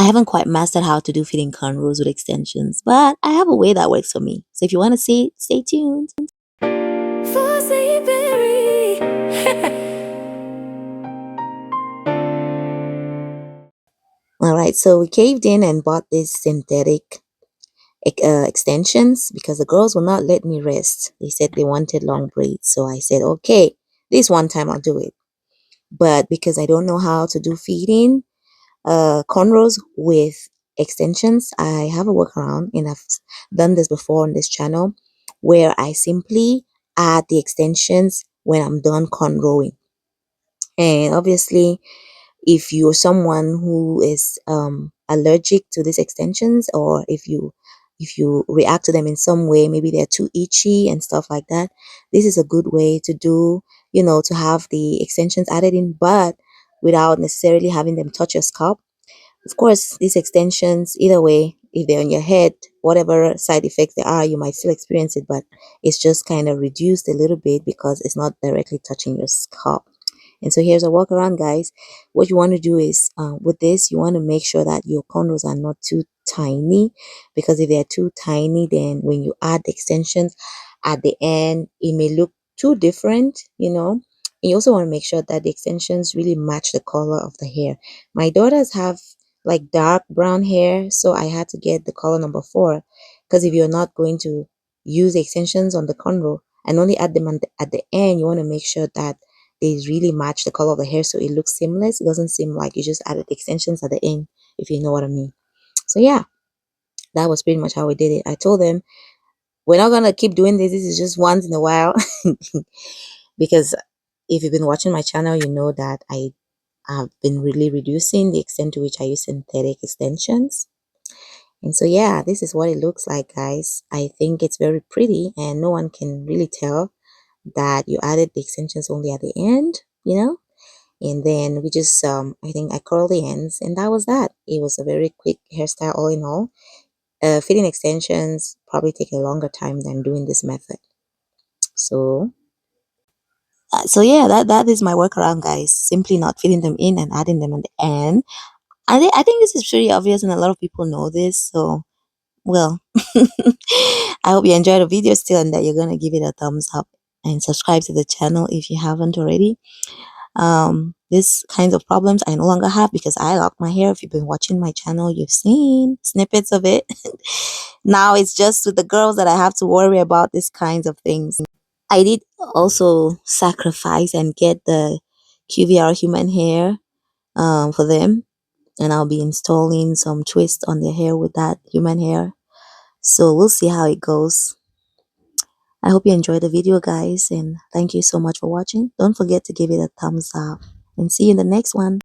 I haven't quite mastered how to do fitting cornrows with extensions, but I have a way that works for me. So if you want to see it, stay tuned. All right, so we caved in and bought these synthetic extensions because the girls will not let me rest. They said they wanted long braids, so I said, okay, this one time I'll do it. But because I don't know how to do feeding cornrows with extensions, I have a workaround, and I've done this before on this channel, where I simply add the extensions when I'm done cornrowing. And obviously, if you're someone who is allergic to these extensions, or if you react to them in some way, maybe they're too itchy and stuff like that, this is a good way to do, to have the extensions added in, but without necessarily having them touch your scalp. Of course, these extensions, either way, if they're on your head, whatever side effects there are, you might still experience it, but it's just kind of reduced a little bit because it's not directly touching your scalp. And so here's a workaround, guys. What you want to do is, with this, you want to make sure that your cornrows are not too tiny, because if they're too tiny, then when you add the extensions at the end, it may look too different. And you also want to make sure that the extensions really match the color of the hair. My daughters have like dark brown hair, so I had to get the color number 4, because if you're not going to use the extensions on the cornrow and only add them at the end, you want to make sure that they really match the color of the hair so it looks seamless. It doesn't seem like you just added extensions at the end, if you know what I mean. So yeah, that was pretty much how we did it. I told them, we're not gonna keep doing this. This is just once in a while. Because if you've been watching my channel, you know that I have been really reducing the extent to which I use synthetic extensions. And so yeah, this is what it looks like, guys. I think it's very pretty, and no one can really tell that you added the extensions only at the end. And then we just I think I curled the ends, and that was that. It was a very quick hairstyle all in all. Fitting extensions probably take a longer time than doing this method. So yeah, that is my workaround, guys. Simply not fitting them in and adding them at the end. I think this is pretty obvious, and a lot of people know this. So well, I hope you enjoyed the video still, and that you're gonna give it a thumbs up and subscribe to the channel if you haven't already. These kinds of problems I no longer have because I lock my hair. If you've been watching my channel, you've seen snippets of it. Now it's just with the girls that I have to worry about these kinds of things. I did also sacrifice and get the QVR human hair for them, and I'll be installing some twist on their hair with that human hair. So we'll see how it goes. I hope you enjoyed the video, guys, and thank you so much for watching. Don't forget to give it a thumbs up, and see you in the next one.